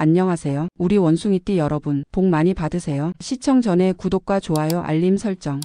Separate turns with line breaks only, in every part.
안녕하세요. 우리 원숭이띠 여러분, 복 많이 받으세요. 시청 전에 구독과 좋아요, 알림 설정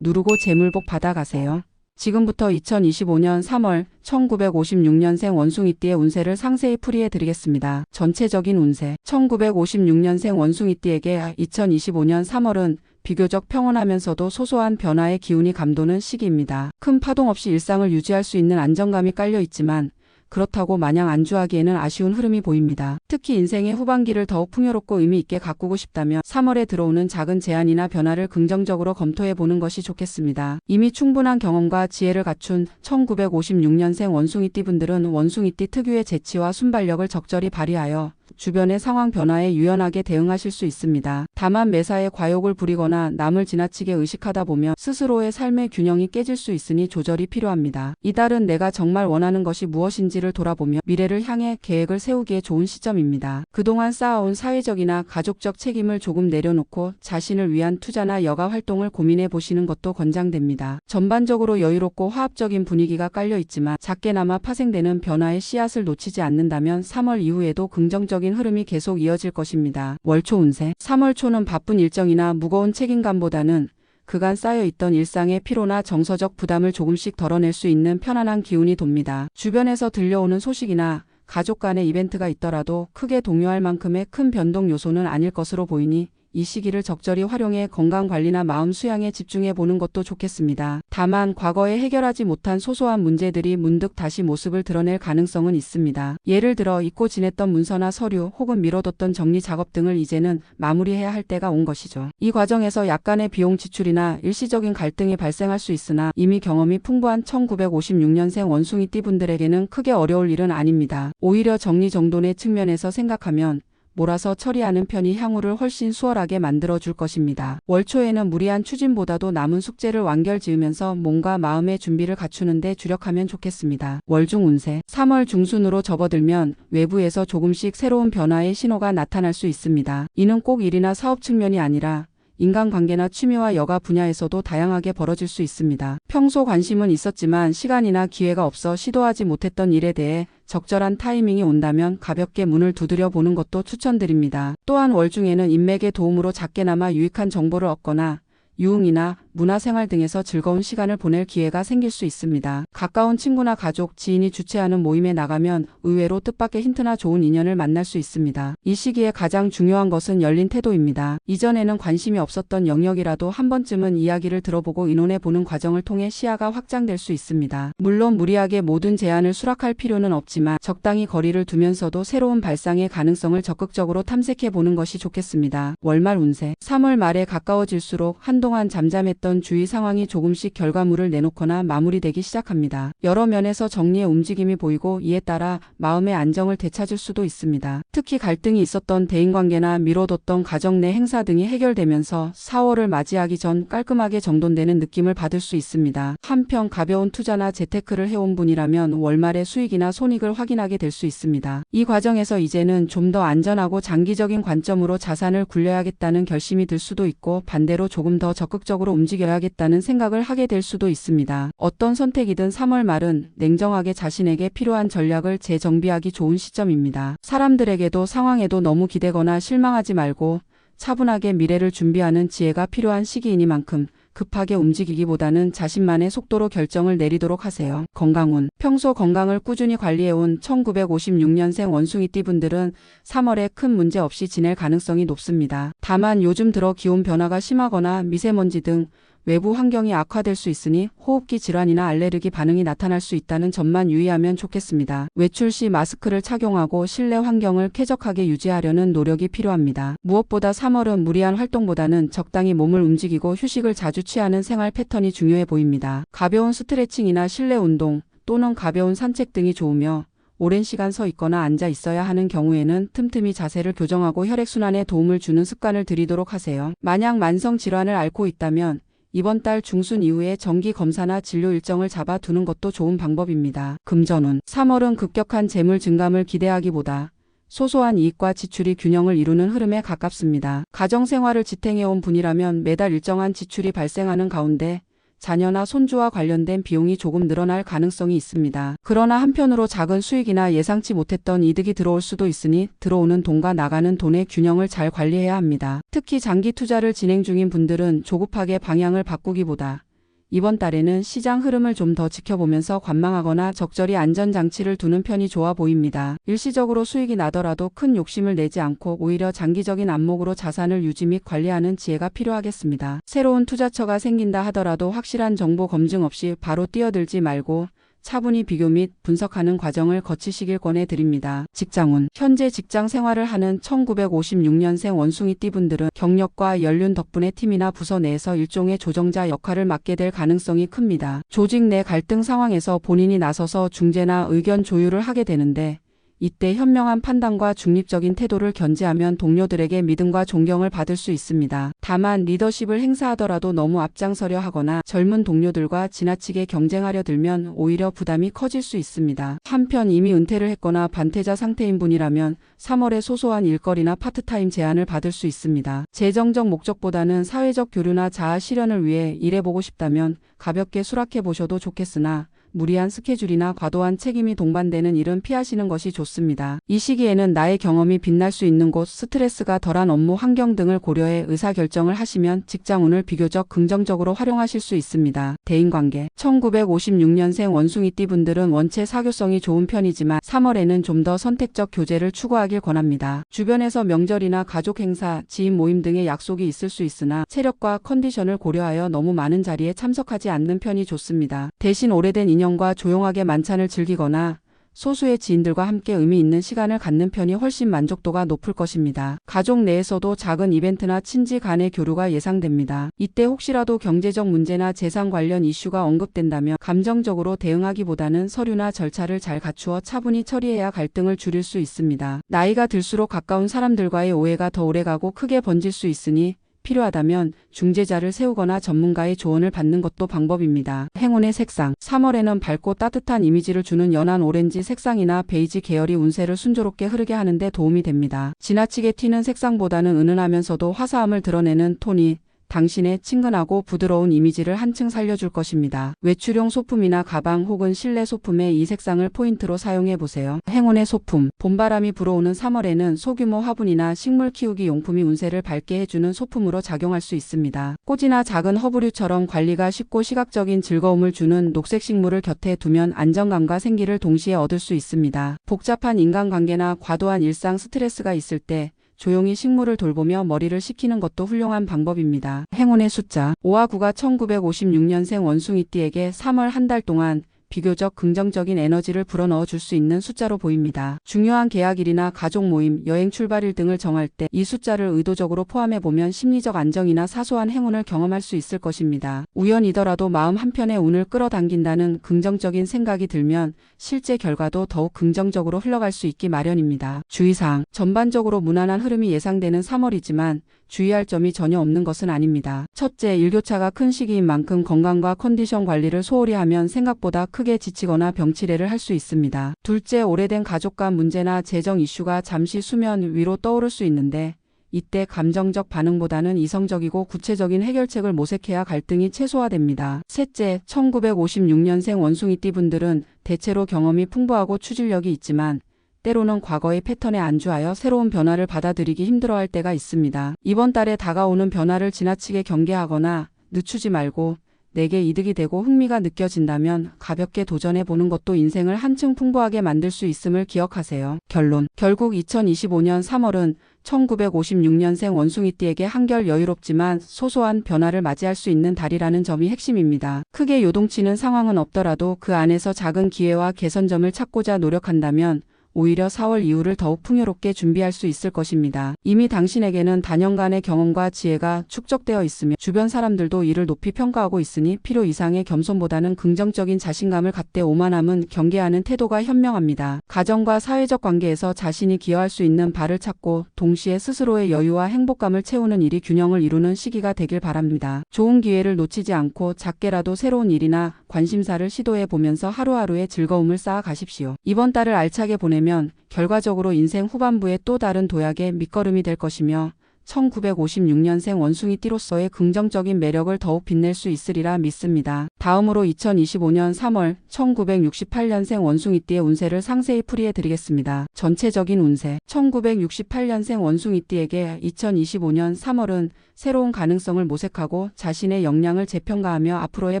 누르고 재물복 받아가세요. 지금부터 2025년 3월 1956년생 원숭이띠의 운세를 상세히 풀이해 드리겠습니다. 전체적인 운세. 1956년생 원숭이띠에게 2025년 3월은 비교적 평온하면서도 소소한 변화의 기운이 감도는 시기입니다. 큰 파동 없이 일상을 유지할 수 있는 안정감이 깔려 있지만 그렇다고 마냥 안주하기에는 아쉬운 흐름이 보입니다. 특히 인생의 후반기를 더욱 풍요롭고 의미 있게 가꾸고 싶다면 3월에 들어오는 작은 제안이나 변화를 긍정적으로 검토해 보는 것이 좋겠습니다. 이미 충분한 경험과 지혜를 갖춘 1956년생 원숭이띠 분들은 원숭이띠 특유의 재치와 순발력을 적절히 발휘하여 주변의 상황 변화에 유연하게 대응하실 수 있습니다. 다만 매사에 과욕을 부리거나 남을 지나치게 의식하다 보면 스스로의 삶의 균형이 깨질 수 있으니 조절이 필요합니다. 이달은 내가 정말 원하는 것이 무엇인지를 돌아보며 미래를 향해 계획을 세우기에 좋은 시점입니다. 그동안 쌓아온 사회적이나 가족적 책임을 조금 내려놓고 자신을 위한 투자나 여가 활동을 고민해 보시는 것도 권장됩니다. 전반적으로 여유롭고 화합적인 분위기가 깔려 있지만 작게나마 파생되는 변화의 씨앗을 놓치지 않는다면 3월 이후에도 긍정적인 흐름이 계속 이어질 것입니다. 월초 운세. 3월 초는 바쁜 일정이나 무거운 책임감보다는 그간 쌓여있던 일상의 피로나 정서적 부담을 조금씩 덜어낼 수 있는 편안한 기운이 돕니다. 주변에서 들려오는 소식이나 가족 간의 이벤트가 있더라도 크게 동요할 만큼의 큰 변동 요소는 아닐 것으로 보이니 이 시기를 적절히 활용해 건강관리나 마음 수양에 집중해 보는 것도 좋겠습니다. 다만 과거에 해결하지 못한 소소한 문제들이 문득 다시 모습을 드러낼 가능성은 있습니다. 예를 들어 잊고 지냈던 문서나 서류 혹은 미뤄뒀던 정리 작업 등을 이제는 마무리해야 할 때가 온 것이죠. 이 과정에서 약간의 비용 지출이나 일시적인 갈등이 발생할 수 있으나 이미 경험이 풍부한 1956년생 원숭이띠 분들에게는 크게 어려울 일은 아닙니다. 오히려 정리정돈의 측면에서 생각하면 몰아서 처리하는 편이 향후를 훨씬 수월하게 만들어줄 것입니다. 월초에는 무리한 추진보다도 남은 숙제를 완결지으면서 몸과 마음의 준비를 갖추는 데 주력하면 좋겠습니다. 월중 운세. 3월 중순으로 접어들면 외부에서 조금씩 새로운 변화의 신호가 나타날 수 있습니다. 이는 꼭 일이나 사업 측면이 아니라 인간관계나 취미와 여가 분야에서도 다양하게 벌어질 수 있습니다. 평소 관심은 있었지만 시간이나 기회가 없어 시도하지 못했던 일에 대해 적절한 타이밍이 온다면 가볍게 문을 두드려 보는 것도 추천드립니다. 또한 월중에는 인맥의 도움으로 작게나마 유익한 정보를 얻거나 유흥이나 문화생활 등에서 즐거운 시간을 보낼 기회가 생길 수 있습니다. 가까운 친구나 가족, 지인이 주최하는 모임에 나가면 의외로 뜻밖의 힌트나 좋은 인연을 만날 수 있습니다. 이 시기에 가장 중요한 것은 열린 태도입니다. 이전에는 관심이 없었던 영역이라도 한 번쯤은 이야기를 들어보고 의논해보는 과정을 통해 시야가 확장될 수 있습니다. 물론 무리하게 모든 제안을 수락할 필요는 없지만 적당히 거리를 두면서도 새로운 발상의 가능성을 적극적으로 탐색해보는 것이 좋겠습니다. 월말 운세. 3월 말에 가까워질수록 한동안 잠잠했던 주위 상황이 조금씩 결과물을 내놓거나 마무리되기 시작합니다. 여러 면에서 정리의 움직임이 보이고 이에 따라 마음의 안정을 되찾을 수도 있습니다. 특히 갈등이 있었던 대인관계나 미뤄뒀던 가정 내 행사 등이 해결되면서 4월을 맞이하기 전 깔끔하게 정돈되는 느낌을 받을 수 있습니다. 한편 가벼운 투자나 재테크를 해온 분이라면 월말에 수익이나 손익을 확인하게 될 수 있습니다. 이 과정에서 이제는 좀 더 안전하고 장기적인 관점으로 자산을 굴려야겠다는 결심이 들 수도 있고 반대로 조금 더 적극적으로 움직여야겠다는 생각을 하게 될 수도 있습니다. 어떤 선택이든 3월 말은 냉정하게 자신에게 필요한 전략을 재정비하기 좋은 시점입니다. 사람들에게도 상황에도 너무 기대거나 실망하지 말고 차분하게 미래를 준비하는 지혜가 필요한 시기이니만큼 급하게 움직이기보다는 자신만의 속도로 결정을 내리도록 하세요. 건강운. 평소 건강을 꾸준히 관리해온 1956년생 원숭이띠 분들은 3월에 큰 문제 없이 지낼 가능성이 높습니다. 다만 요즘 들어 기온 변화가 심하거나 미세먼지 등 외부 환경이 악화될 수 있으니 호흡기 질환이나 알레르기 반응이 나타날 수 있다는 점만 유의하면 좋겠습니다. 외출 시 마스크를 착용하고 실내 환경을 쾌적하게 유지하려는 노력이 필요합니다. 무엇보다 3월은 무리한 활동보다는 적당히 몸을 움직이고 휴식을 자주 취하는 생활 패턴이 중요해 보입니다. 가벼운 스트레칭이나 실내 운동 또는 가벼운 산책 등이 좋으며 오랜 시간 서 있거나 앉아 있어야 하는 경우에는 틈틈이 자세를 교정하고 혈액순환에 도움을 주는 습관을 들이도록 하세요. 만약 만성 질환을 앓고 있다면 이번 달 중순 이후에 정기 검사나 진료 일정을 잡아두는 것도 좋은 방법입니다. 금전운. 3월은 급격한 재물 증감을 기대하기보다 소소한 이익과 지출이 균형을 이루는 흐름에 가깝습니다. 가정생활을 지탱해온 분이라면 매달 일정한 지출이 발생하는 가운데 자녀나 손주와 관련된 비용이 조금 늘어날 가능성이 있습니다. 그러나 한편으로 작은 수익이나 예상치 못했던 이득이 들어올 수도 있으니 들어오는 돈과 나가는 돈의 균형을 잘 관리해야 합니다. 특히 장기 투자를 진행 중인 분들은 조급하게 방향을 바꾸기보다 이번 달에는 시장 흐름을 좀 더 지켜보면서 관망하거나 적절히 안전장치를 두는 편이 좋아 보입니다. 일시적으로 수익이 나더라도 큰 욕심을 내지 않고 오히려 장기적인 안목으로 자산을 유지 및 관리하는 지혜가 필요하겠습니다. 새로운 투자처가 생긴다 하더라도 확실한 정보 검증 없이 바로 뛰어들지 말고 차분히 비교 및 분석하는 과정을 거치시길 권해드립니다. 직장운. 현재 직장 생활을 하는 1956년생 원숭이띠 분들은 경력과 연륜 덕분에 팀이나 부서 내에서 일종의 조정자 역할을 맡게 될 가능성이 큽니다. 조직 내 갈등 상황에서 본인이 나서서 중재나 의견 조율을 하게 되는데 이때 현명한 판단과 중립적인 태도를 견지하면 동료들에게 믿음과 존경을 받을 수 있습니다. 다만 리더십을 행사하더라도 너무 앞장서려 하거나 젊은 동료들과 지나치게 경쟁하려 들면 오히려 부담이 커질 수 있습니다. 한편 이미 은퇴를 했거나 반퇴자 상태인 분이라면 3월에 소소한 일거리나 파트타임 제안을 받을 수 있습니다. 재정적 목적보다는 사회적 교류나 자아 실현을 위해 일해보고 싶다면 가볍게 수락해 보셔도 좋겠으나 무리한 스케줄이나 과도한 책임이 동반되는 일은 피하시는 것이 좋습니다. 이 시기에는 나의 경험이 빛날 수 있는 곳, 스트레스가 덜한 업무 환경 등을 고려해 의사결정을 하시면 직장운을 비교적 긍정적으로 활용하실 수 있습니다. 대인관계. 1956년생 원숭이띠 분들은 원체 사교성이 좋은 편이지만 3월에는 좀 더 선택적 교제를 추구하길 권합니다. 주변에서 명절이나 가족 행사, 지인 모임 등의 약속이 있을 수 있으나 체력과 컨디션을 고려하여 너무 많은 자리에 참석하지 않는 편이 좋습니다. 대신 오래된 인연과 조용하게 만찬을 즐기거나 소수의 지인들과 함께 의미 있는 시간을 갖는 편이 훨씬 만족도가 높을 것입니다. 가족 내에서도 작은 이벤트나 친지 간의 교류가 예상됩니다. 이때 혹시라도 경제적 문제나 재산 관련 이슈가 언급된다면 감정적으로 대응하기보다는 서류나 절차를 잘 갖추어 차분히 처리해야 갈등을 줄일 수 있습니다. 나이가 들수록 가까운 사람들과의 오해가 더 오래가고 크게 번질 수 있으니 필요하다면 중재자를 세우거나 전문가의 조언을 받는 것도 방법입니다. 행운의 색상. 3월에는 밝고 따뜻한 이미지를 주는 연한 오렌지 색상이나 베이지 계열이 운세를 순조롭게 흐르게 하는 데 도움이 됩니다. 지나치게 튀는 색상보다는 은은하면서도 화사함을 드러내는 톤이 당신의 친근하고 부드러운 이미지를 한층 살려줄 것입니다. 외출용 소품이나 가방 혹은 실내 소품에 이 색상을 포인트로 사용해보세요. 행운의 소품. 봄바람이 불어오는 3월에는 소규모 화분이나 식물 키우기 용품이 운세를 밝게 해주는 소품으로 작용할 수 있습니다. 꽃이나 작은 허브류처럼 관리가 쉽고 시각적인 즐거움을 주는 녹색 식물을 곁에 두면 안정감과 생기를 동시에 얻을 수 있습니다. 복잡한 인간관계나 과도한 일상 스트레스가 있을 때 조용히 식물을 돌보며 머리를 식히는 것도 훌륭한 방법입니다. 행운의 숫자. 5와 9가 1956년생 원숭이띠에게 3월 한 달 동안 비교적 긍정적인 에너지를 불어넣어 줄 수 있는 숫자로 보입니다. 중요한 계약일이나 가족 모임, 여행 출발일 등을 정할 때 이 숫자를 의도적으로 포함해보면 심리적 안정이나 사소한 행운을 경험할 수 있을 것입니다. 우연이더라도 마음 한편의 운을 끌어당긴다는 긍정적인 생각이 들면 실제 결과도 더욱 긍정적으로 흘러갈 수 있기 마련입니다. 주의사항. 전반적으로 무난한 흐름이 예상되는 3월이지만 주의할 점이 전혀 없는 것은 아닙니다. 첫째, 일교차가 큰 시기인 만큼 건강과 컨디션 관리를 소홀히 하면 생각보다 크게 지치거나 병치레를 할 수 있습니다. 둘째, 오래된 가족 간 문제나 재정 이슈가 잠시 수면 위로 떠오를 수 있는데 이때 감정적 반응보다는 이성적이고 구체적인 해결책을 모색해야 갈등이 최소화됩니다. 셋째, 1956년생 원숭이띠 분들은 대체로 경험이 풍부하고 추진력이 있지만 때로는 과거의 패턴에 안주하여 새로운 변화를 받아들이기 힘들어할 때가 있습니다. 이번 달에 다가오는 변화를 지나치게 경계하거나 늦추지 말고 내게 이득이 되고 흥미가 느껴진다면 가볍게 도전해보는 것도 인생을 한층 풍부하게 만들 수 있음을 기억하세요. 결론. 결국 2025년 3월은 1956년생 원숭이띠에게 한결 여유롭지만 소소한 변화를 맞이할 수 있는 달이라는 점이 핵심입니다. 크게 요동치는 상황은 없더라도 그 안에서 작은 기회와 개선점을 찾고자 노력한다면 오히려 4월 이후를 더욱 풍요롭게 준비할 수 있을 것입니다. 이미 당신에게는 다년간의 경험과 지혜가 축적되어 있으며 주변 사람들도 이를 높이 평가하고 있으니 필요 이상의 겸손보다는 긍정적인 자신감을 갖되 오만함은 경계하는 태도가 현명합니다. 가정과 사회적 관계에서 자신이 기여할 수 있는 바를 찾고 동시에 스스로의 여유와 행복감을 채우는 일이 균형을 이루는 시기가 되길 바랍니다. 좋은 기회를 놓치지 않고 작게라도 새로운 일이나 관심사를 시도해 보면서 하루하루의 즐거움을 쌓아 가십시오. 이번 달을 알차게 보내면 결과적으로 인생 후반부에 또 다른 도약의 밑거름이 될 것이며 1956년생 원숭이띠로서의 긍정적인 매력을 더욱 빛낼 수 있으리라 믿습니다. 다음으로 2025년 3월 1968년생 원숭이띠의 운세를 상세히 풀이해 드리겠습니다. 전체적인 운세. 1968년생 원숭이띠에게 2025년 3월은 새로운 가능성을 모색하고 자신의 역량을 재평가하며 앞으로의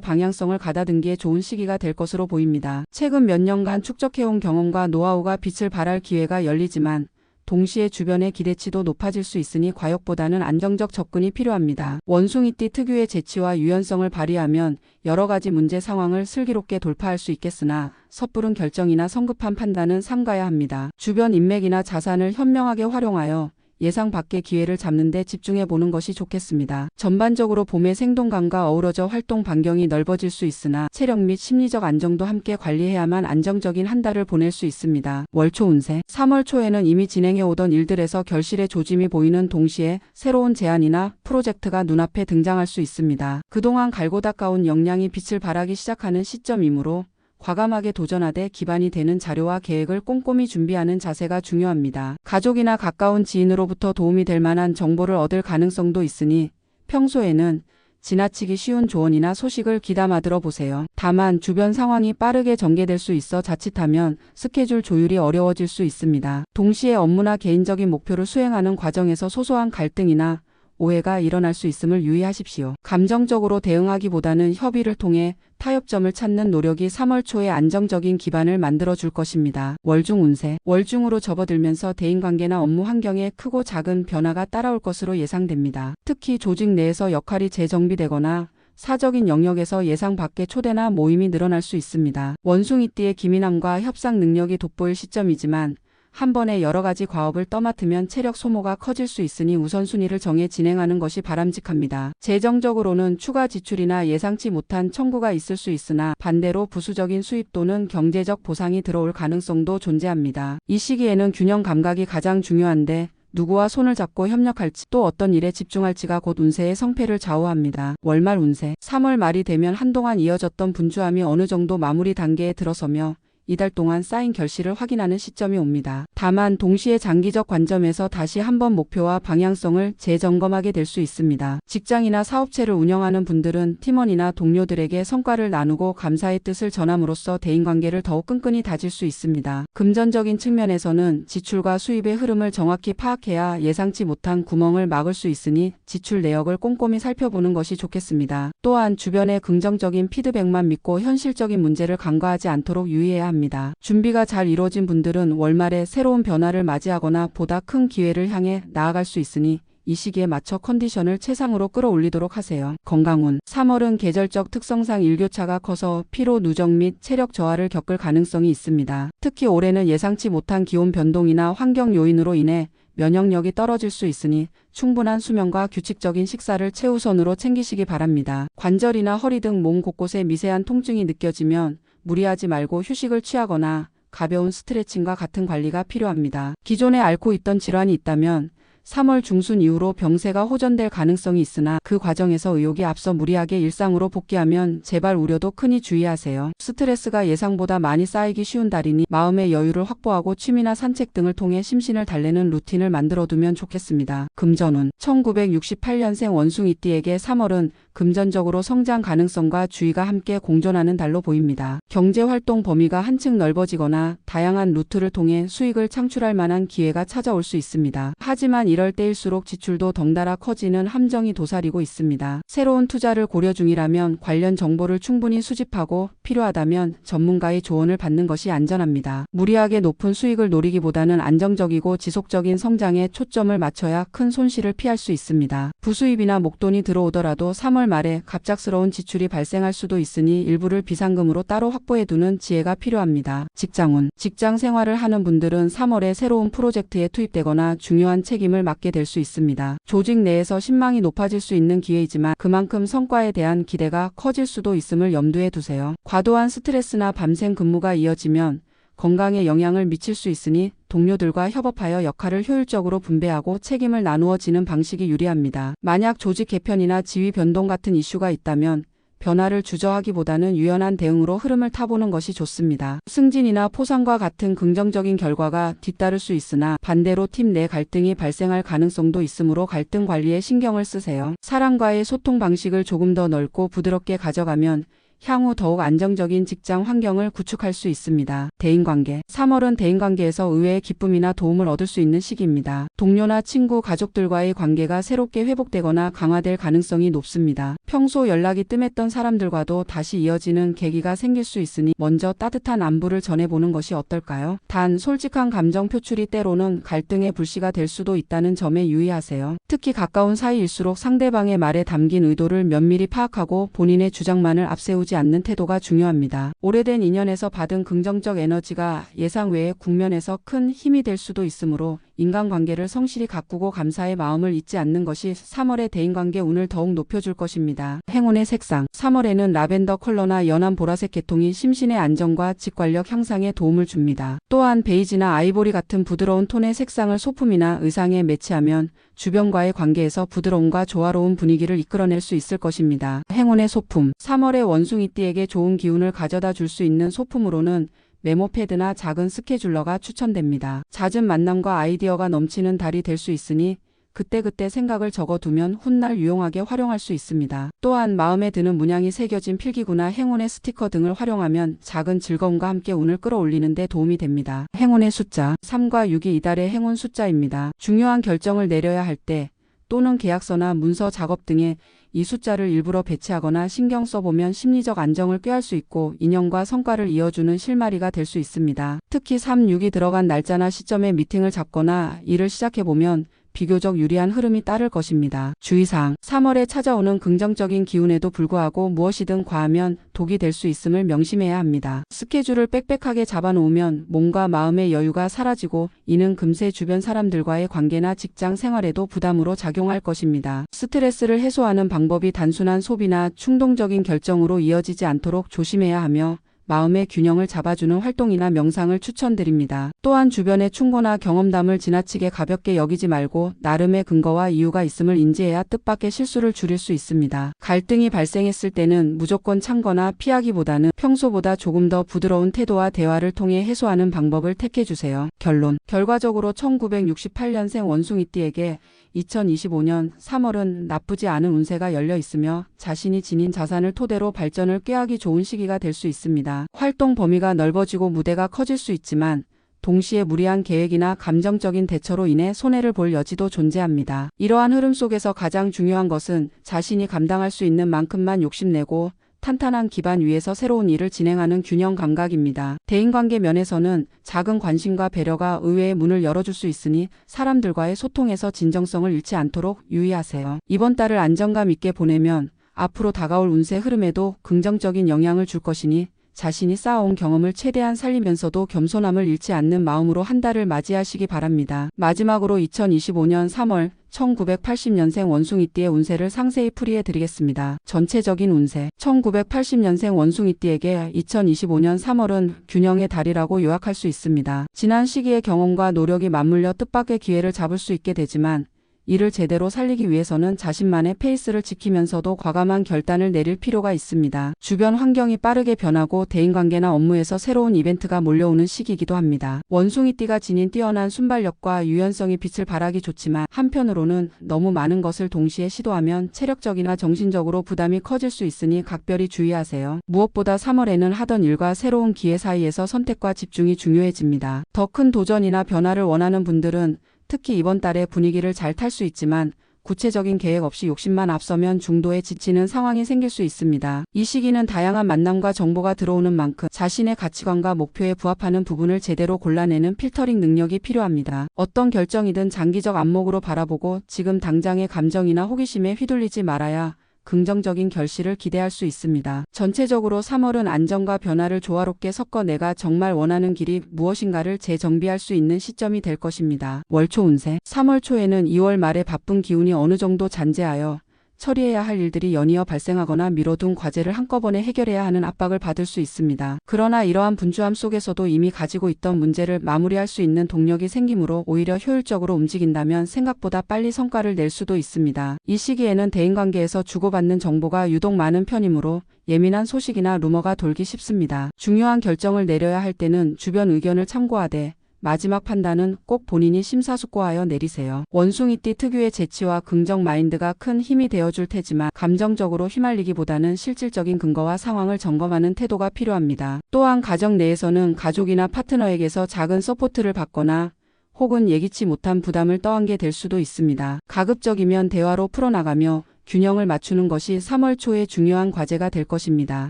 방향성을 가다듬기에 좋은 시기가 될 것으로 보입니다. 최근 몇 년간 축적해온 경험과 노하우가 빛을 발할 기회가 열리지만 동시에 주변의 기대치도 높아질 수 있으니 과욕보다는 안정적 접근이 필요합니다. 원숭이띠 특유의 재치와 유연성을 발휘하면 여러 가지 문제 상황을 슬기롭게 돌파할 수 있겠으나 섣부른 결정이나 성급한 판단은 삼가야 합니다. 주변 인맥이나 자산을 현명하게 활용하여 예상 밖의 기회를 잡는 데 집중해 보는 것이 좋겠습니다. 전반적으로 봄의 생동감과 어우러져 활동 반경이 넓어질 수 있으나 체력 및 심리적 안정도 함께 관리해야만 안정적인 한 달을 보낼 수 있습니다. 월초 운세. 3월 초에는 이미 진행해 오던 일들에서 결실의 조짐이 보이는 동시에 새로운 제안이나 프로젝트가 눈앞에 등장할 수 있습니다. 그동안 갈고 닦아온 역량이 빛을 발하기 시작하는 시점이므로 과감하게 도전하되 기반이 되는 자료와 계획을 꼼꼼히 준비하는 자세가 중요합니다. 가족이나 가까운 지인으로부터 도움이 될 만한 정보를 얻을 가능성도 있으니 평소에는 지나치기 쉬운 조언이나 소식을 귀담아 들어보세요. 다만 주변 상황이 빠르게 전개될 수 있어 자칫하면 스케줄 조율이 어려워질 수 있습니다. 동시에 업무나 개인적인 목표를 수행하는 과정에서 소소한 갈등이나 오해가 일어날 수 있음을 유의하십시오. 감정적으로 대응하기보다는 협의를 통해 타협점을 찾는 노력이 3월 초에 안정적인 기반을 만들어 줄 것입니다. 월중 운세. 월중으로 접어들면서 대인관계나 업무 환경에 크고 작은 변화가 따라올 것으로 예상됩니다. 특히 조직 내에서 역할이 재정비되거나 사적인 영역에서 예상 밖의 초대나 모임이 늘어날 수 있습니다. 원숭이띠의 기민함과 협상 능력이 돋보일 시점이지만 한 번에 여러 가지 과업을 떠맡으면 체력 소모가 커질 수 있으니 우선순위를 정해 진행하는 것이 바람직합니다. 재정적으로는 추가 지출이나 예상치 못한 청구가 있을 수 있으나 반대로 부수적인 수입 또는 경제적 보상이 들어올 가능성도 존재합니다. 이 시기에는 균형 감각이 가장 중요한데 누구와 손을 잡고 협력할지 또 어떤 일에 집중할지가 곧 운세의 성패를 좌우합니다. 월말 운세. 3월 말이 되면 한동안 이어졌던 분주함이 어느 정도 마무리 단계에 들어서며 이달 동안 쌓인 결실을 확인하는 시점이 옵니다. 다만 동시에 장기적 관점에서 다시 한번 목표와 방향성을 재점검하게 될 수 있습니다. 직장이나 사업체를 운영하는 분들은 팀원이나 동료들에게 성과를 나누고 감사의 뜻을 전함으로써 대인관계를 더욱 끈끈이 다질 수 있습니다. 금전적인 측면에서는 지출과 수입의 흐름을 정확히 파악해야 예상치 못한 구멍을 막을 수 있으니 지출 내역을 꼼꼼히 살펴보는 것이 좋겠습니다. 또한 주변의 긍정적인 피드백만 믿고 현실적인 문제를 간과하지 않도록 유의해야 합니다. 준비가 잘 이루어진 분들은 월말에 새로운 변화를 맞이하거나 보다 큰 기회를 향해 나아갈 수 있으니 이 시기에 맞춰 컨디션을 최상으로 끌어올리도록 하세요. 건강운. 3월은 계절적 특성상 일교차가 커서 피로 누적 및 체력 저하를 겪을 가능성이 있습니다. 특히 올해는 예상치 못한 기온 변동이나 환경 요인으로 인해 면역력이 떨어질 수 있으니 충분한 수면과 규칙적인 식사를 최우선으로 챙기시기 바랍니다. 관절이나 허리 등 몸 곳곳에 미세한 통증이 느껴지면 무리하지 말고 휴식을 취하거나 가벼운 스트레칭과 같은 관리가 필요합니다. 기존에 앓고 있던 질환이 있다면 3월 중순 이후로 병세가 호전될 가능성이 있으나 그 과정에서 의욕이 앞서 무리하게 일상으로 복귀하면 재발 우려도 크니 주의하세요. 스트레스가 예상보다 많이 쌓이기 쉬운 달이니 마음의 여유를 확보하고 취미나 산책 등을 통해 심신을 달래는 루틴을 만들어두면 좋겠습니다. 금전운. 1968년생 원숭이띠에게 3월은 금전적으로 성장 가능성과 주의가 함께 공존하는 달로 보입니다. 경제활동 범위가 한층 넓어지거나 다양한 루트를 통해 수익을 창출할 만한 기회가 찾아올 수 있습니다. 하지만 이럴 때일수록 지출도 덩달아 커지는 함정이 도사리고 있습니다. 새로운 투자를 고려 중이라면 관련 정보를 충분히 수집하고 필요하다면 전문가의 조언을 받는 것이 안전합니다. 무리하게 높은 수익을 노리기보다는 안정적이고 지속적인 성장에 초점을 맞춰야 큰 손실을 피할 수 있습니다. 부수입이나 목돈이 들어오더라도 3월 말에 갑작스러운 지출이 발생할 수도 있으니 일부를 비상금으로 따로 확보해두는 지혜가 필요합니다. 직장운. 직장 생활을 하는 분들은 3월에 새로운 프로젝트에 투입되거나 중요한 책임을 맡게 될 수 있습니다. 조직 내에서 신망이 높아질 수 있는 기회이지만 그만큼 성과에 대한 기대가 커질 수도 있음을 염두에 두세요. 과도한 스트레스나 밤샘 근무가 이어지면 건강에 영향을 미칠 수 있으니 동료들과 협업하여 역할을 효율적으로 분배하고 책임을 나누어 지는 방식이 유리합니다. 만약 조직 개편이나 지위 변동 같은 이슈가 있다면 변화를 주저하기보다는 유연한 대응으로 흐름을 타보는 것이 좋습니다. 승진이나 포상과 같은 긍정적인 결과가 뒤따를 수 있으나 반대로 팀 내 갈등이 발생할 가능성도 있으므로 갈등 관리에 신경을 쓰세요. 사람과의 소통 방식을 조금 더 넓고 부드럽게 가져가면 향후 더욱 안정적인 직장 환경을 구축할 수 있습니다. 대인관계. 3월은 대인관계에서 의외의 기쁨이나 도움을 얻을 수 있는 시기입니다. 동료나 친구, 가족들과의 관계가 새롭게 회복되거나 강화될 가능성이 높습니다. 평소 연락이 뜸했던 사람들과도 다시 이어지는 계기가 생길 수 있으니 먼저 따뜻한 안부를 전해보는 것이 어떨까요? 단, 솔직한 감정 표출이 때로는 갈등의 불씨가 될 수도 있다는 점에 유의하세요. 특히 가까운 사이일수록 상대방의 말에 담긴 의도를 면밀히 파악하고 본인의 주장만을 앞세우지 않는 태도가 중요합니다. 오래된 인연에서 받은 긍정적 에너지가 예상 외의 국면에서 큰 힘이 될 수도 있으므로 인간관계를 성실히 가꾸고 감사의 마음을 잊지 않는 것이 3월의 대인관계 운을 더욱 높여줄 것입니다. 행운의 색상. 3월에는 라벤더 컬러나 연한 보라색 계통이 심신의 안정과 직관력 향상에 도움을 줍니다. 또한 베이지나 아이보리 같은 부드러운 톤의 색상을 소품이나 의상에 매치하면 주변과의 관계에서 부드러움과 조화로운 분위기를 이끌어낼 수 있을 것입니다. 행운의 소품. 3월의 원숭이띠에게 좋은 기운을 가져다 줄 수 있는 소품으로는 메모패드나 작은 스케줄러가 추천됩니다. 잦은 만남과 아이디어가 넘치는 달이 될 수 있으니 그때그때 생각을 적어두면 훗날 유용하게 활용할 수 있습니다. 또한 마음에 드는 문양이 새겨진 필기구나 행운의 스티커 등을 활용하면 작은 즐거움과 함께 운을 끌어올리는 데 도움이 됩니다. 행운의 숫자. 3과 6이 이달의 행운 숫자입니다. 중요한 결정을 내려야 할 때 또는 계약서나 문서 작업 등에 이 숫자를 일부러 배치하거나 신경 써보면 심리적 안정을 꾀할 수 있고 인연과 성과를 이어주는 실마리가 될 수 있습니다. 특히 3, 6이 들어간 날짜나 시점에 미팅을 잡거나 일을 시작해보면 비교적 유리한 흐름이 따를 것입니다. 주의사항. 3월에 찾아오는 긍정적인 기운에도 불구하고 무엇이든 과하면 독이 될 수 있음을 명심해야 합니다. 스케줄을 빽빽하게 잡아놓으면 몸과 마음의 여유가 사라지고 이는 금세 주변 사람들과의 관계나 직장 생활에도 부담으로 작용할 것입니다. 스트레스를 해소하는 방법이 단순한 소비나 충동적인 결정으로 이어지지 않도록 조심해야 하며 마음의 균형을 잡아주는 활동이나 명상을 추천드립니다. 또한 주변의 충고나 경험담을 지나치게 가볍게 여기지 말고 나름의 근거와 이유가 있음을 인지해야 뜻밖의 실수를 줄일 수 있습니다. 갈등이 발생했을 때는 무조건 참거나 피하기보다는 평소보다 조금 더 부드러운 태도와 대화를 통해 해소하는 방법을 택해주세요. 결론. 결과적으로 1968년생 원숭이띠에게 2025년 3월은 나쁘지 않은 운세가 열려 있으며 자신이 지닌 자산을 토대로 발전을 꾀하기 좋은 시기가 될 수 있습니다. 활동 범위가 넓어지고 무대가 커질 수 있지만 동시에 무리한 계획이나 감정적인 대처로 인해 손해를 볼 여지도 존재합니다. 이러한 흐름 속에서 가장 중요한 것은 자신이 감당할 수 있는 만큼만 욕심내고 탄탄한 기반 위에서 새로운 일을 진행하는 균형 감각입니다. 대인관계 면에서는 작은 관심과 배려가 의외의 문을 열어줄 수 있으니 사람들과의 소통에서 진정성을 잃지 않도록 유의하세요. 이번 달을 안정감 있게 보내면 앞으로 다가올 운세 흐름에도 긍정적인 영향을 줄 것이니 자신이 쌓아온 경험을 최대한 살리면서도 겸손함을 잃지 않는 마음으로 한 달을 맞이하시기 바랍니다. 마지막으로 2025년 3월 1980년생 원숭이띠의 운세를 상세히 풀이해 드리겠습니다. 전체적인 운세. 1980년생 원숭이띠에게 2025년 3월은 균형의 달이라고 요약할 수 있습니다. 지난 시기의 경험과 노력이 맞물려 뜻밖의 기회를 잡을 수 있게 되지만 이를 제대로 살리기 위해서는 자신만의 페이스를 지키면서도 과감한 결단을 내릴 필요가 있습니다. 주변 환경이 빠르게 변하고 대인관계나 업무에서 새로운 이벤트가 몰려오는 시기이기도 합니다. 원숭이띠가 지닌 뛰어난 순발력과 유연성이 빛을 발하기 좋지만 한편으로는 너무 많은 것을 동시에 시도하면 체력적이나 정신적으로 부담이 커질 수 있으니 각별히 주의하세요. 무엇보다 3월에는 하던 일과 새로운 기회 사이에서 선택과 집중이 중요해집니다. 더 큰 도전이나 변화를 원하는 분들은 특히 이번 달에 분위기를 잘 탈 수 있지만 구체적인 계획 없이 욕심만 앞서면 중도에 지치는 상황이 생길 수 있습니다. 이 시기는 다양한 만남과 정보가 들어오는 만큼 자신의 가치관과 목표에 부합하는 부분을 제대로 골라내는 필터링 능력이 필요합니다. 어떤 결정이든 장기적 안목으로 바라보고 지금 당장의 감정이나 호기심에 휘둘리지 말아야 긍정적인 결실을 기대할 수 있습니다. 전체적으로 3월은 안정과 변화를 조화롭게 섞어 내가 정말 원하는 길이 무엇인가를 재정비할 수 있는 시점이 될 것입니다. 월초 운세. 3월 초에는 2월 말에 바쁜 기운이 어느 정도 잔재하여 처리해야 할 일들이 연이어 발생하거나 미뤄둔 과제를 한꺼번에 해결해야 하는 압박을 받을 수 있습니다. 그러나 이러한 분주함 속에서도 이미 가지고 있던 문제를 마무리할 수 있는 동력이 생기므로 오히려 효율적으로 움직인다면 생각보다 빨리 성과를 낼 수도 있습니다. 이 시기에는 대인관계에서 주고받는 정보가 유독 많은 편이므로 예민한 소식이나 루머가 돌기 쉽습니다. 중요한 결정을 내려야 할 때는 주변 의견을 참고하되 마지막 판단은 꼭 본인이 심사숙고하여 내리세요. 원숭이띠 특유의 재치와 긍정 마인드가 큰 힘이 되어줄 테지만 감정적으로 휘말리기보다는 실질적인 근거와 상황을 점검하는 태도가 필요합니다. 또한 가정 내에서는 가족이나 파트너에게서 작은 서포트를 받거나 혹은 예기치 못한 부담을 떠안게 될 수도 있습니다. 가급적이면 대화로 풀어나가며 균형을 맞추는 것이 3월 초에 중요한 과제가 될 것입니다.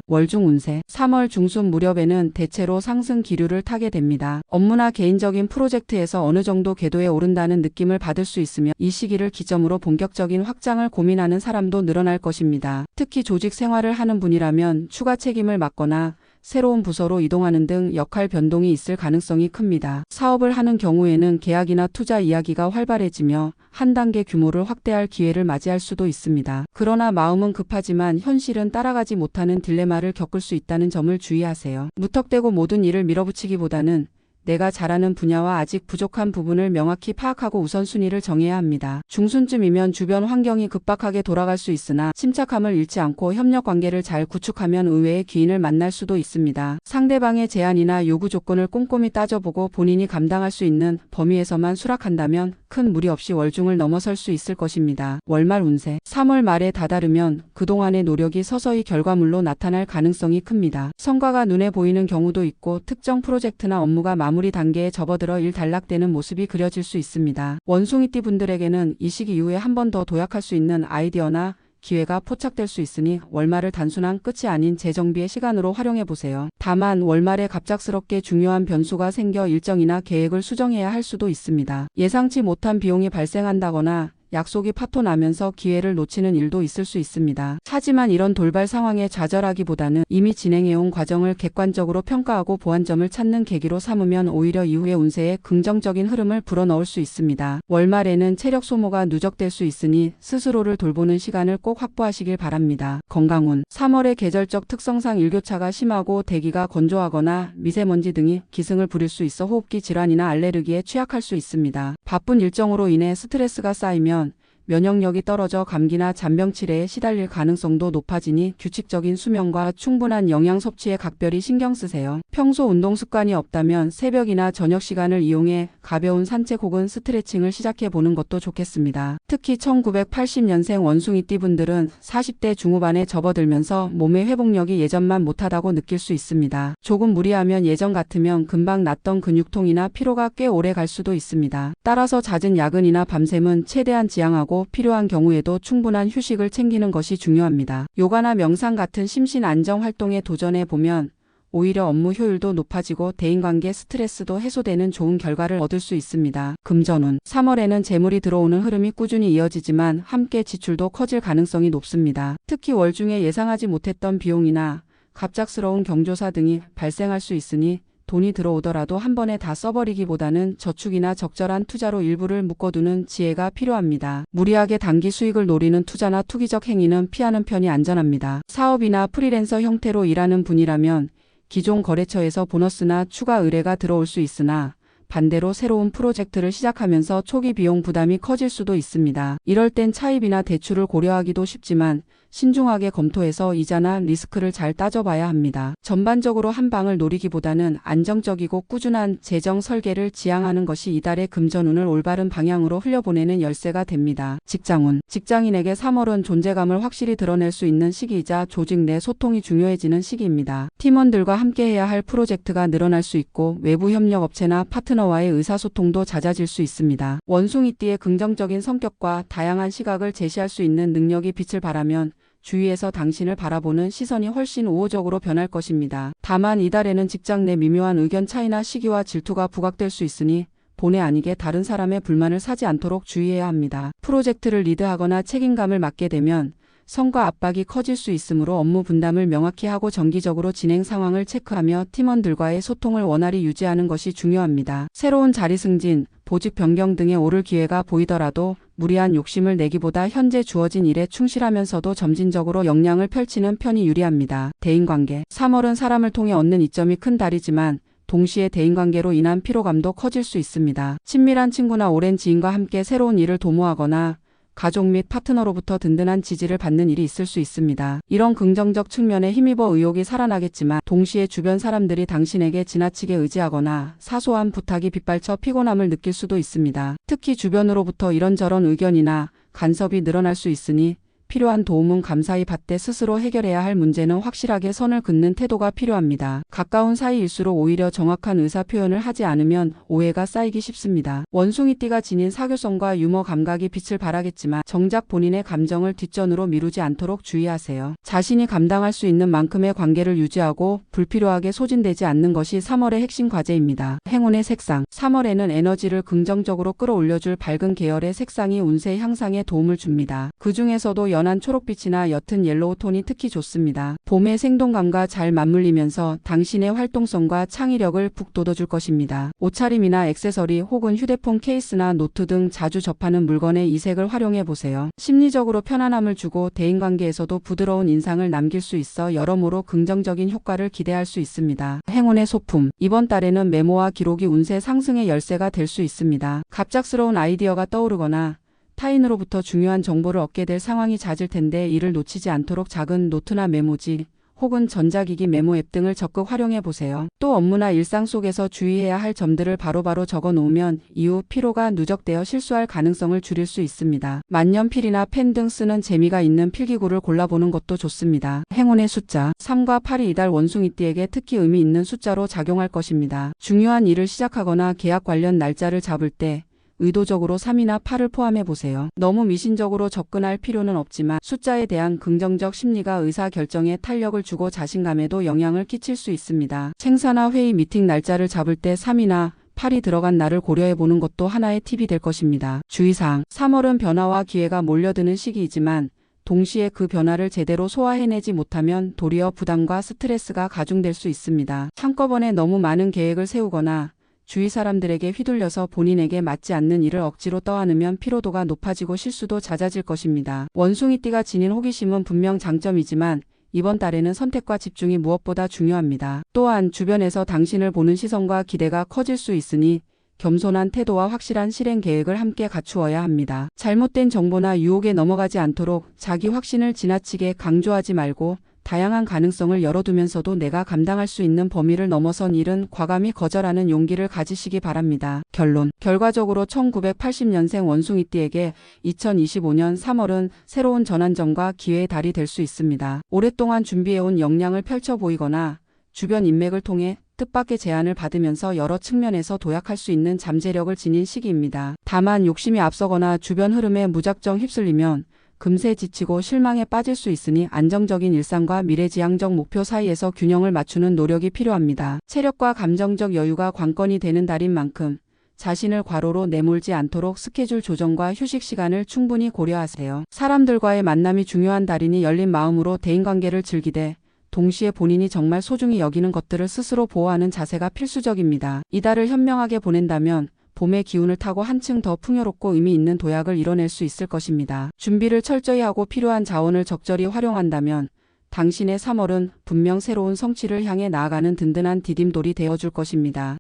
월중 운세 3월 중순 무렵에는 대체로 상승 기류를 타게 됩니다. 업무나 개인적인 프로젝트에서 어느 정도 궤도에 오른다는 느낌을 받을 수 있으며 이 시기를 기점으로 본격적인 확장을 고민하는 사람도 늘어날 것입니다. 특히 조직 생활을 하는 분이라면 추가 책임을 맡거나 새로운 부서로 이동하는 등 역할 변동이 있을 가능성이 큽니다. 사업을 하는 경우에는 계약이나 투자 이야기가 활발해지며 한 단계 규모를 확대할 기회를 맞이할 수도 있습니다. 그러나 마음은 급하지만 현실은 따라가지 못하는 딜레마를 겪을 수 있다는 점을 주의하세요. 무턱대고 모든 일을 밀어붙이기보다는 내가 잘하는 분야와 아직 부족한 부분을 명확히 파악하고 우선순위를 정해야 합니다. 중순쯤이면 주변 환경이 급박하게 돌아갈 수 있으나 침착함을 잃지 않고 협력 관계를 잘 구축하면 의외의 귀인을 만날 수도 있습니다. 상대방의 제안이나 요구 조건을 꼼꼼히 따져보고 본인이 감당할 수 있는 범위에서만 수락한다면 큰 무리 없이 월중을 넘어설 수 있을 것입니다. 월말 운세 3월 말에 다다르면 그동안의 노력이 서서히 결과물로 나타날 가능성이 큽니다. 성과가 눈에 보이는 경우도 있고 특정 프로젝트나 업무가 마무리 단계에 접어들어 일 단락되는 모습이 그려질 수 있습니다. 원숭이띠 분들에게는 이 시기 이후에 한 번 더 도약할 수 있는 아이디어나 기회가 포착될 수 있으니 월말을 단순한 끝이 아닌 재정비의 시간으로 활용해보세요. 다만 월말에 갑작스럽게 중요한 변수가 생겨 일정이나 계획을 수정해야 할 수도 있습니다. 예상치 못한 비용이 발생한다거나 약속이 파토나면서 기회를 놓치는 일도 있을 수 있습니다. 하지만 이런 돌발 상황에 좌절하기보다는 이미 진행해온 과정을 객관적으로 평가하고 보완점을 찾는 계기로 삼으면 오히려 이후의 운세에 긍정적인 흐름을 불어넣을 수 있습니다. 월말에는 체력 소모가 누적될 수 있으니 스스로를 돌보는 시간을 꼭 확보하시길 바랍니다. 건강운 3월의 계절적 특성상 일교차가 심하고 대기가 건조하거나 미세먼지 등이 기승을 부릴 수 있어 호흡기 질환이나 알레르기에 취약할 수 있습니다. 바쁜 일정으로 인해 스트레스가 쌓이면 면역력이 떨어져 감기나 잔병 치레에 시달릴 가능성도 높아지니 규칙적인 수면과 충분한 영양 섭취에 각별히 신경 쓰세요. 평소 운동 습관이 없다면 새벽이나 저녁 시간을 이용해 가벼운 산책 혹은 스트레칭을 시작해 보는 것도 좋겠습니다. 특히 1980년생 원숭이띠 분들은 40대 중후반에 접어들면서 몸의 회복력이 예전만 못하다고 느낄 수 있습니다. 조금 무리하면 예전 같으면 금방 낫던 근육통이나 피로가 꽤 오래 갈 수도 있습니다. 따라서 잦은 야근이나 밤샘은 최대한 지양하고 필요한 경우에도 충분한 휴식을 챙기는 것이 중요합니다. 요가나 명상 같은 심신 안정 활동에 도전해 보면 오히려 업무 효율도 높아지고 대인관계 스트레스도 해소되는 좋은 결과를 얻을 수 있습니다. 금전운 3월에는 재물이 들어오는 흐름이 꾸준히 이어지지만 함께 지출도 커질 가능성이 높습니다. 특히 월 중에 예상하지 못했던 비용이나 갑작스러운 경조사 등이 발생할 수 있으니 돈이 들어오더라도 한 번에 다 써버리기보다는 저축이나 적절한 투자로 일부를 묶어두는 지혜가 필요합니다. 무리하게 단기 수익을 노리는 투자나 투기적 행위는 피하는 편이 안전합니다. 사업이나 프리랜서 형태로 일하는 분이라면 기존 거래처에서 보너스나 추가 의뢰가 들어올 수 있으나 반대로 새로운 프로젝트를 시작하면서 초기 비용 부담이 커질 수도 있습니다. 이럴 땐 차입이나 대출을 고려하기도 쉽지만 신중하게 검토해서 이자나 리스크를 잘 따져봐야 합니다. 전반적으로 한 방을 노리기보다는 안정적이고 꾸준한 재정 설계를 지향하는 것이 이달의 금전운을 올바른 방향으로 흘려보내는 열쇠가 됩니다. 직장운 직장인에게 3월은 존재감을 확실히 드러낼 수 있는 시기이자 조직 내 소통이 중요해지는 시기입니다. 팀원들과 함께해야 할 프로젝트가 늘어날 수 있고 외부 협력 업체나 파트너와의 의사소통도 잦아질 수 있습니다. 원숭이띠의 긍정적인 성격과 다양한 시각을 제시할 수 있는 능력이 빛을 발하면 주위에서 당신을 바라보는 시선이 훨씬 우호적으로 변할 것입니다. 다만 이달에는 직장 내 미묘한 의견 차이나 시기와 질투가 부각될 수 있으니 본의 아니게 다른 사람의 불만을 사지 않도록 주의해야 합니다. 프로젝트를 리드하거나 책임감을 맡게 되면 성과 압박이 커질 수 있으므로 업무 분담을 명확히 하고 정기적으로 진행 상황을 체크하며 팀원들과의 소통을 원활히 유지하는 것이 중요합니다. 새로운 자리 승진, 보직 변경 등에 오를 기회가 보이더라도 무리한 욕심을 내기보다 현재 주어진 일에 충실하면서도 점진적으로 역량을 펼치는 편이 유리합니다. 대인관계. 3월은 사람을 통해 얻는 이점이 큰 달이지만 동시에 대인관계로 인한 피로감도 커질 수 있습니다. 친밀한 친구나 오랜 지인과 함께 새로운 일을 도모하거나 가족 및 파트너로부터 든든한 지지를 받는 일이 있을 수 있습니다. 이런 긍정적 측면에 힘입어 의욕이 살아나겠지만 동시에 주변 사람들이 당신에게 지나치게 의지하거나 사소한 부탁이 빗발쳐 피곤함을 느낄 수도 있습니다. 특히 주변으로부터 이런저런 의견이나 간섭이 늘어날 수 있으니 필요한 도움은 감사히 받되 스스로 해결해야 할 문제는 확실하게 선을 긋는 태도가 필요합니다. 가까운 사이일수록 오히려 정확한 의사 표현을 하지 않으면 오해가 쌓이기 쉽습니다. 원숭이띠가 지닌 사교성과 유머 감각이 빛을 발하겠지만 정작 본인의 감정을 뒷전으로 미루지 않도록 주의하세요. 자신이 감당할 수 있는 만큼의 관계를 유지하고 불필요하게 소진되지 않는 것이 3월의 핵심 과제입니다. 행운의 색상. 3월에는 에너지를 긍정적으로 끌어올려줄 밝은 계열의 색상이 운세 향상에 도움을 줍니다. 그 중에서도 연한 초록빛이나 옅은 옐로우 톤이 특히 좋습니다. 봄의 생동감과 잘 맞물리면서 당신의 활동성과 창의력을 북돋워줄 것입니다. 옷차림이나 액세서리 혹은 휴대폰 케이스나 노트 등 자주 접하는 물건의 이 색을 활용해 보세요. 심리적으로 편안함을 주고 대인관계에서도 부드러운 인상을 남길 수 있어 여러모로 긍정적인 효과를 기대할 수 있습니다. 행운의 소품. 이번 달에는 메모와 기록이 운세 상승의 열쇠가 될 수 있습니다. 갑작스러운 아이디어가 떠오르거나 타인으로부터 중요한 정보를 얻게 될 상황이 잦을 텐데 이를 놓치지 않도록 작은 노트나 메모지 혹은 전자기기 메모 앱 등을 적극 활용해 보세요. 또 업무나 일상 속에서 주의해야 할 점들을 바로바로 적어 놓으면 이후 피로가 누적되어 실수할 가능성을 줄일 수 있습니다. 만년필이나 펜 등 쓰는 재미가 있는 필기구를 골라보는 것도 좋습니다. 행운의 숫자. 3과 8이 이달 원숭이띠에게 특히 의미 있는 숫자로 작용할 것입니다. 중요한 일을 시작하거나 계약 관련 날짜를 잡을 때 의도적으로 3이나 8을 포함해 보세요. 너무 미신적으로 접근할 필요는 없지만 숫자에 대한 긍정적 심리가 의사 결정에 탄력을 주고 자신감에도 영향을 끼칠 수 있습니다. 행사나 회의 미팅 날짜를 잡을 때 3이나 8이 들어간 날을 고려해 보는 것도 하나의 팁이 될 것입니다. 주의사항. 3월은 변화와 기회가 몰려드는 시기이지만 동시에 그 변화를 제대로 소화해내지 못하면 도리어 부담과 스트레스가 가중될 수 있습니다. 한꺼번에 너무 많은 계획을 세우거나 주위 사람들에게 휘둘려서 본인에게 맞지 않는 일을 억지로 떠안으면 피로도가 높아지고 실수도 잦아질 것입니다. 원숭이띠가 지닌 호기심은 분명 장점이지만 이번 달에는 선택과 집중이 무엇보다 중요합니다. 또한 주변에서 당신을 보는 시선과 기대가 커질 수 있으니 겸손한 태도와 확실한 실행 계획을 함께 갖추어야 합니다. 잘못된 정보나 유혹에 넘어가지 않도록 자기 확신을 지나치게 강조하지 말고 다양한 가능성을 열어두면서도 내가 감당할 수 있는 범위를 넘어선 일은 과감히 거절하는 용기를 가지시기 바랍니다. 결론. 결과적으로 1980년생 원숭이띠에게 2025년 3월은 새로운 전환점과 기회의 달이 될 수 있습니다. 오랫동안 준비해온 역량을 펼쳐 보이거나 주변 인맥을 통해 뜻밖의 제안을 받으면서 여러 측면에서 도약할 수 있는 잠재력을 지닌 시기입니다. 다만 욕심이 앞서거나 주변 흐름에 무작정 휩쓸리면 금세 지치고 실망에 빠질 수 있으니 안정적인 일상과 미래지향적 목표 사이에서 균형을 맞추는 노력이 필요합니다. 체력과 감정적 여유가 관건이 되는 달인 만큼 자신을 과로로 내몰지 않도록 스케줄 조정과 휴식 시간을 충분히 고려하세요. 사람들과의 만남이 중요한 달이니 열린 마음으로 대인관계를 즐기되 동시에 본인이 정말 소중히 여기는 것들을 스스로 보호하는 자세가 필수적입니다. 이달을 현명하게 보낸다면 봄의 기운을 타고 한층 더 풍요롭고 의미 있는 도약을 이뤄낼 수 있을 것입니다. 준비를 철저히 하고 필요한 자원을 적절히 활용한다면 당신의 3월은 분명 새로운 성취를 향해 나아가는 든든한 디딤돌이 되어줄 것입니다.